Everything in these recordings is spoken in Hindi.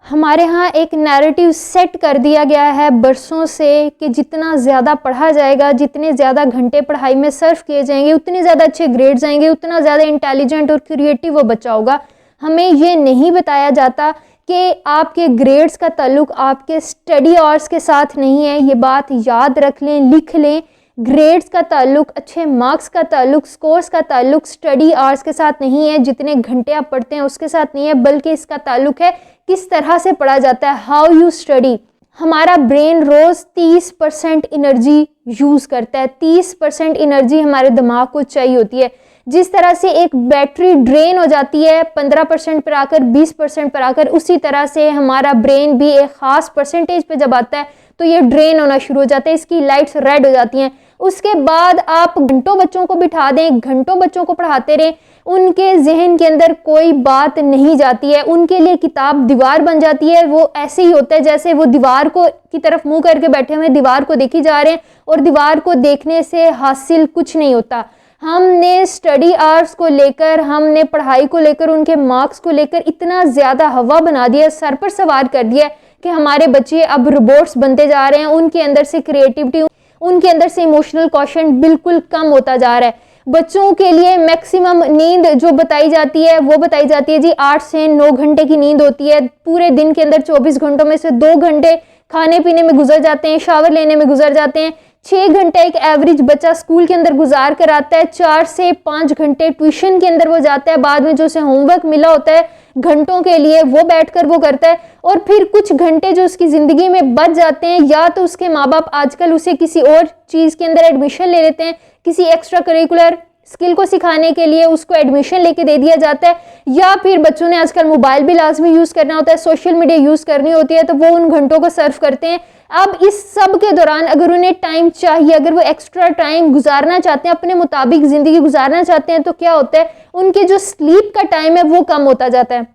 हमारे यहाँ एक नैरेटिव सेट कर दिया गया है बरसों से कि जितना ज़्यादा पढ़ा जाएगा, जितने ज़्यादा घंटे पढ़ाई में सर्व किए जाएंगे, उतने ज़्यादा अच्छे ग्रेड्स आएंगे, उतना ज़्यादा इंटेलिजेंट और क्रिएटिव वो बच्चा होगा। हमें ये नहीं बताया जाता कि आपके ग्रेड्स का ताल्लुक आपके स्टडी आवर्स के साथ नहीं है। ये बात याद रख लें, लिख लें। ग्रेड्स का ताल्लुक, अच्छे मार्क्स का ताल्लुक, स्कोर्स का ताल्लुक स्टडी आवर्स के साथ नहीं है, जितने घंटे आप पढ़ते हैं उसके साथ नहीं है, बल्कि इसका ताल्लुक है किस तरह से पढ़ा जाता है, हाउ यू स्टडी। हमारा ब्रेन रोज़ 30% एनर्जी यूज़ करता है। 30% एनर्जी हमारे दिमाग को चाहिए होती है। जिस तरह से एक बैटरी ड्रेन हो जाती है 15% पर आकर 20% पर आकर, उसी तरह से हमारा ब्रेन भी एक ख़ास परसेंटेज पे जब आता है तो ये ड्रेन होना शुरू हो जाता है, इसकी लाइट्स रेड हो जाती हैं। उसके बाद आप घंटों बच्चों को बिठा दें, घंटों बच्चों को पढ़ाते रहें, उनके जहन के अंदर कोई बात नहीं जाती है। उनके लिए किताब दीवार बन जाती है। वो ऐसे ही होता है जैसे वो दीवार को की तरफ मुंह करके बैठे हुए दीवार को देखी जा रहे हैं, और दीवार को देखने से हासिल कुछ नहीं होता। हमने स्टडी आवर्स को लेकर, हमने पढ़ाई को लेकर, उनके मार्क्स को लेकर इतना ज़्यादा हवा बना दिया, सर पर सवार कर दिया कि हमारे बच्चे अब रोबोट्स बनते जा रहे हैं। उनके अंदर से क्रिएटिविटी, उनके अंदर से इमोशनल क्वेश्चन बिल्कुल कम होता जा रहा है। बच्चों के लिए मैक्सिमम नींद जो बताई जाती है वो बताई जाती है जी 8 से 9 घंटे की नींद होती है। पूरे दिन के अंदर 24 घंटों में से 2 घंटे खाने पीने में गुजर जाते हैं, शावर लेने में गुजर जाते हैं। 6 घंटे एक एवरेज बच्चा स्कूल के अंदर गुजार कर आता है। 4 से 5 घंटे ट्यूशन के अंदर वो जाता है। बाद में जो उसे होमवर्क मिला होता है घंटों के लिए वो बैठकर वो करता है, और फिर कुछ घंटे जो उसकी ज़िंदगी में बच जाते हैं, या तो उसके माँ बाप आजकल उसे किसी और चीज़ के अंदर एडमिशन ले लेते हैं, किसी एक्स्ट्रा करिकुलर स्किल को सिखाने के लिए उसको एडमिशन लेके दे दिया जाता है, या फिर बच्चों ने आजकल मोबाइल भी लाजमी यूज़ करना होता है, सोशल मीडिया यूज़ करनी होती है, तो वो उन घंटों को सर्व करते हैं। अब इस सब के दौरान अगर उन्हें टाइम चाहिए, अगर वो एक्स्ट्रा टाइम गुजारना चाहते हैं, अपने मुताबिक ज़िंदगी गुजारना चाहते हैं, तो क्या होता है, उनके जो स्लीप का टाइम है वो कम होता जाता है।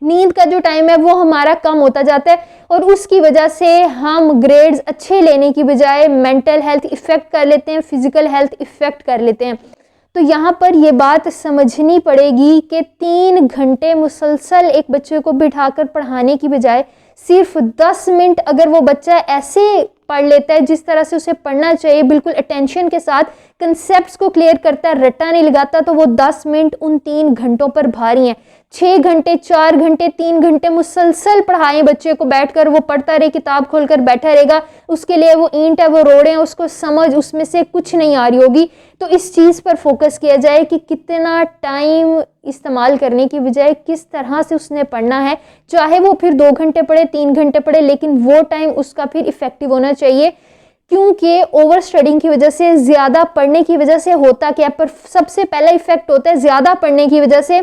नींद का जो टाइम है वो हमारा कम होता जाता है, और उसकी वजह से हम ग्रेड्स अच्छे लेने की बजाय मेंटल हेल्थ इफ़ेक्ट कर लेते हैं, फिजिकल हेल्थ इफ़ेक्ट कर लेते हैं। तो यहाँ पर ये बात समझनी पड़ेगी कि 3 घंटे मुसलसल एक बच्चे को बिठाकर पढ़ाने की बजाय सिर्फ 10 मिनट अगर वो बच्चा ऐसे पढ़ लेता है जिस तरह से उसे पढ़ना चाहिए, बिल्कुल अटेंशन के साथ कंसेप्ट्स को क्लियर करता है, रट्टा नहीं लगाता, तो वो 10 मिनट उन 3 घंटों पर भारी हैं। 6 घंटे, 4 घंटे, 3 घंटे मुसलसल पढ़ाएं बच्चे को, बैठकर वो पढ़ता रहे, किताब खोलकर बैठा रहेगा, उसके लिए वो ईंट है, वो रोड है, उसको समझ उसमें से कुछ नहीं आ रही होगी। तो इस चीज़ पर फोकस किया जाए कि कितना टाइम इस्तेमाल करने की बजाय किस तरह से उसने पढ़ना है। चाहे वो फिर 2 घंटे पढ़े, 3 घंटे पढ़े, लेकिन वो टाइम उसका फिर इफेक्टिव होना चाहिए। क्योंकि ओवर स्टडिंग की वजह से, ज़्यादा पढ़ने की वजह से होता क्या, पर सबसे पहला इफेक्ट होता है ज़्यादा पढ़ने की वजह से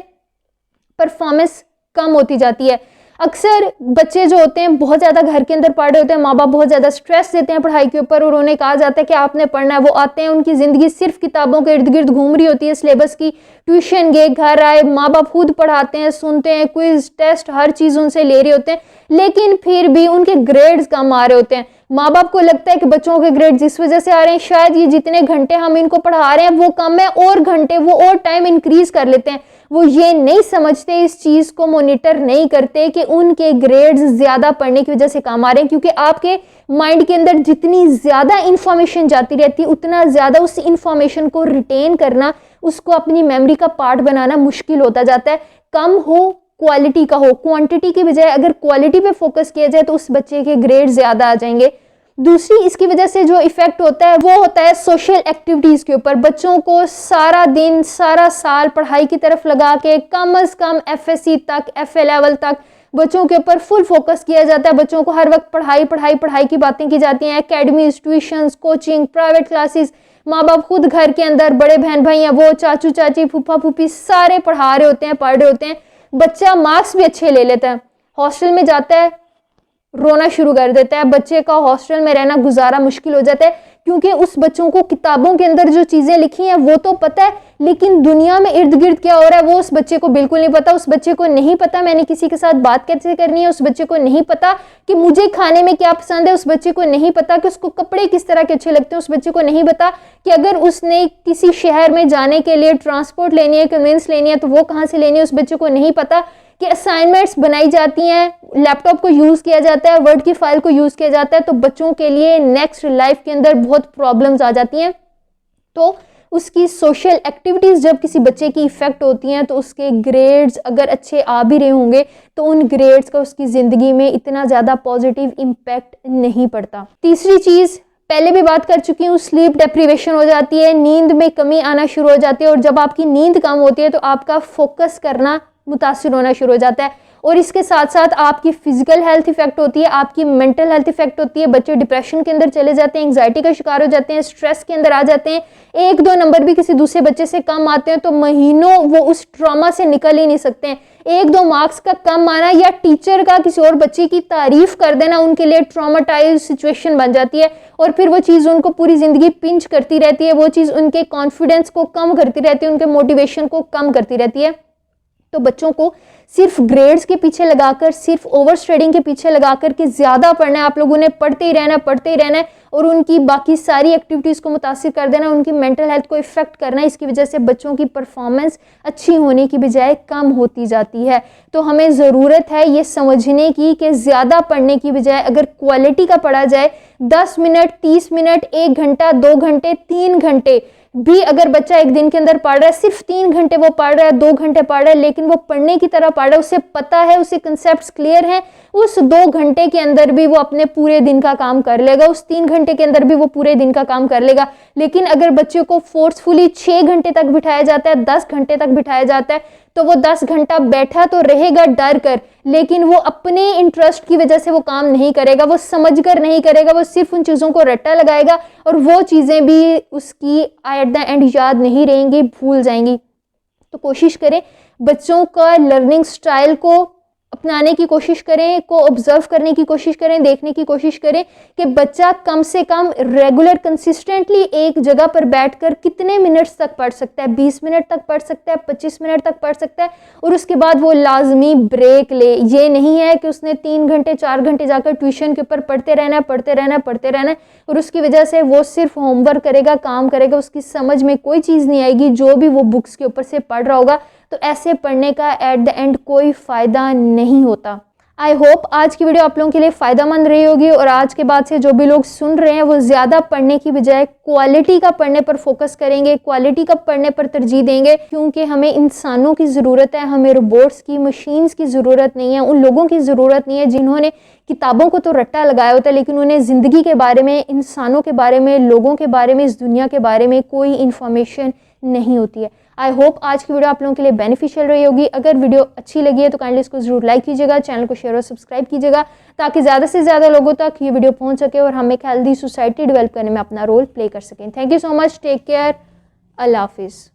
परफॉर्मेंस कम होती जाती है। अक्सर बच्चे जो होते हैं बहुत ज़्यादा घर के अंदर पढ़ रहे होते हैं, माँ बाप बहुत ज़्यादा स्ट्रेस देते हैं पढ़ाई के ऊपर, और उन्हें कहा जाता है कि आपने पढ़ना है। वो आते हैं, उनकी ज़िंदगी सिर्फ किताबों के इर्द गिर्द घूम रही होती है, सिलेबस की। ट्यूशन गए, घर आए, माँ बाप खुद पढ़ाते हैं, सुनते हैं, क्विज टेस्ट हर चीज़ उनसे ले रहे होते हैं, लेकिन फिर भी उनके ग्रेड्स कम आ रहे होते हैं। माँ बाप को लगता है कि बच्चों के ग्रेड्स इस वजह से आ रहे हैं, शायद ये जितने घंटे हम इनको पढ़ा रहे हैं वो कम है, और घंटे वो और टाइम इंक्रीज कर लेते हैं। वो ये नहीं समझते, इस चीज़ को मॉनिटर नहीं करते कि उनके ग्रेड्स ज़्यादा पढ़ने की वजह से कम आ रहे हैं। क्योंकि आपके माइंड के अंदर जितनी ज़्यादा इंफॉर्मेशन जाती रहती है, उतना ज़्यादा उस इंफॉर्मेशन को रिटेन करना, उसको अपनी मेमोरी का पार्ट बनाना मुश्किल होता जाता है। कम हो, क्वालिटी का हो, क्वांटिटी की बजाय अगर क्वालिटी पे फोकस किया जाए तो उस बच्चे के ग्रेड ज़्यादा आ जाएंगे। दूसरी इसकी वजह से जो इफेक्ट होता है वो होता है सोशल एक्टिविटीज़ के ऊपर। बच्चों को सारा दिन, सारा साल पढ़ाई की तरफ लगा के कम अज़ कम FSC तक, FA लेवल तक बच्चों के ऊपर फुल फोकस किया जाता है। बच्चों को हर वक्त पढ़ाई पढ़ाई पढ़ाई की बातें की जाती हैं, academies, tuitions, coaching, private classes. माँ बाप खुद घर के अंदर, बड़े बहन भाई हैं वो, चाचू चाची, फूफा फूफी, सारे पढ़ा रहे होते हैं, पढ़ रहे होते हैं। बच्चा मार्क्स भी अच्छे ले लेता है, हॉस्टल में जाता है, रोना शुरू कर देता है। बच्चे का हॉस्टल में रहना, गुजारा मुश्किल हो जाता है, क्योंकि उस बच्चों को किताबों के अंदर जो चीज़ें लिखी हैं वो तो पता है, लेकिन दुनिया में इर्द गिर्द क्या हो रहा है वो उस बच्चे को बिल्कुल नहीं पता। उस बच्चे को नहीं पता मैंने किसी के साथ बात कैसे करनी है, उस बच्चे को नहीं पता कि मुझे खाने में क्या पसंद है, उस बच्चे को नहीं पता कि उसको कपड़े किस तरह के अच्छे लगते हैं, उस बच्चे को नहीं पता कि अगर उसने किसी शहर में जाने के लिए ट्रांसपोर्ट लेनी है, कन्वेंस लेनी है, तो वो कहाँ से लेनी है। उस बच्चे को नहीं पता कि असाइनमेंट्स बनाई जाती हैं, लैपटॉप को यूज़ किया जाता है, वर्ड की फाइल को यूज़ किया जाता है, तो बच्चों के लिए नेक्स्ट लाइफ के अंदर बहुत प्रॉब्लम्स आ जाती हैं। तो उसकी सोशल एक्टिविटीज़ जब किसी बच्चे की इफ़ेक्ट होती हैं तो उसके ग्रेड्स अगर अच्छे आ भी रहे होंगे तो उन ग्रेड्स का उसकी ज़िंदगी में इतना ज़्यादा पॉजिटिव इम्पैक्ट नहीं पड़ता। तीसरी चीज़ पहले भी बात कर चुकी हूँ, स्लीप डेप्रीवेशन हो जाती है, नींद में कमी आना शुरू हो जाती है, और जब आपकी नींद कम होती है तो आपका फोकस करना मुतासिर होना शुरू हो जाता है, और इसके साथ साथ आपकी फिजिकल हेल्थ इफेक्ट होती है, आपकी मेंटल हेल्थ इफेक्ट होती है। बच्चे डिप्रेशन के अंदर चले जाते हैं, एंग्जाइटी का शिकार हो जाते हैं, स्ट्रेस के अंदर आ जाते हैं, 1-2 नंबर भी किसी दूसरे बच्चे से कम आते हैं तो महीनों वो उस ट्रॉमा से निकल ही नहीं सकते हैं। 1-2 मार्क्स का कम आना या टीचर का किसी और बच्चे की तारीफ कर देना उनके लिए ट्रॉमाटाइज सिचुएशन बन जाती है, और फिर वो चीज़ उनको पूरी ज़िंदगी पिंच करती रहती है, वो चीज़ उनके कॉन्फिडेंस को कम करती रहती है, उनके मोटिवेशन को कम करती रहती है। तो बच्चों को सिर्फ ग्रेड्स के पीछे लगाकर, सिर्फ ओवर स्टडिंग के पीछे लगाकर कि ज़्यादा पढ़ना है, आप लोगों ने पढ़ते ही रहना है और उनकी बाकी सारी एक्टिविटीज़ को मुतासिर कर देना, उनकी मेंटल हेल्थ को इफेक्ट करना है। इसकी वजह से बच्चों की परफॉर्मेंस अच्छी होने की बजाय कम होती जाती है। तो हमें ज़रूरत है ये समझने की कि ज़्यादा पढ़ने की बजाय अगर क्वालिटी का पढ़ा जाए, 10 मिनट, 30 मिनट, 1 घंटा, 2 घंटे, 3 घंटे भी अगर बच्चा एक दिन के अंदर पढ़ रहा है, सिर्फ 3 घंटे वो पढ़ रहा है, 2 घंटे पढ़ रहा है, लेकिन वो पढ़ने की तरह पढ़ रहा है, उसे पता है, उसे कंसेप्ट्स क्लियर हैं, उस 2 घंटे के अंदर भी वो अपने पूरे दिन का काम कर लेगा, उस 3 घंटे के अंदर भी वो पूरे दिन का काम कर लेगा। लेकिन अगर बच्चे को फोर्सफुली 6 घंटे तक बिठाया जाता है, 10 घंटे तक बिठाया जाता है, तो वो 10 घंटा बैठा तो रहेगा डर कर, लेकिन वो अपने इंटरेस्ट की वजह से वो काम नहीं करेगा, वो समझ कर नहीं करेगा, वो सिर्फ उन चीज़ों को रट्टा लगाएगा और वो चीज़ें भी उसकी एट द एंड याद नहीं रहेंगी, भूल जाएंगी। तो कोशिश करें बच्चों का लर्निंग स्टाइल को अपनाने की कोशिश करें, को ऑब्जर्व करने की कोशिश करें, देखने की कोशिश करें कि बच्चा कम से कम रेगुलर कंसिस्टेंटली एक जगह पर बैठकर कितने मिनट्स तक पढ़ सकता है। 20 मिनट तक पढ़ सकता है, 25 मिनट तक पढ़ सकता है, और उसके बाद वो लाजमी ब्रेक ले। ये नहीं है कि उसने 3 घंटे 4 घंटे जाकर ट्यूशन के ऊपर पढ़ते रहना और उसकी वजह से वो सिर्फ होमवर्क करेगा, काम करेगा, उसकी समझ में कोई चीज़ नहीं आएगी जो भी वो बुक्स के ऊपर से पढ़ रहा होगा। तो ऐसे पढ़ने का एट द एंड कोई फ़ायदा नहीं होता। आई होप आज की वीडियो आप लोगों के लिए फ़ायदेमंद रही होगी, और आज के बाद से जो भी लोग सुन रहे हैं वो ज़्यादा पढ़ने की बजाय क्वालिटी का पढ़ने पर फोकस करेंगे, क्वालिटी का पढ़ने पर तरजीह देंगे, क्योंकि हमें इंसानों की ज़रूरत है, हमें रोबोट्स की, मशीन्स की ज़रूरत नहीं है, उन लोगों की ज़रूरत नहीं है जिन्होंने किताबों को तो रट्टा लगाया होता है लेकिन उन्हें ज़िंदगी के बारे में, इंसानों के बारे में, लोगों के बारे में, इस दुनिया के बारे में कोई इन्फॉर्मेशन नहीं होती है। आई होप आज की वीडियो आप लोगों के लिए बेनिफिशियल रही होगी। अगर वीडियो अच्छी लगी है तो काइंडली इसको जरूर लाइक कीजिएगा, चैनल को शेयर और सब्सक्राइब कीजिएगा, ताकि ज़्यादा से ज़्यादा लोगों तक ये वीडियो पहुंच सके और हम एक हेल्दी सोसाइटी डेवलप करने में अपना रोल प्ले कर सकें। Thank you so much, take care, Allah हाफिज़।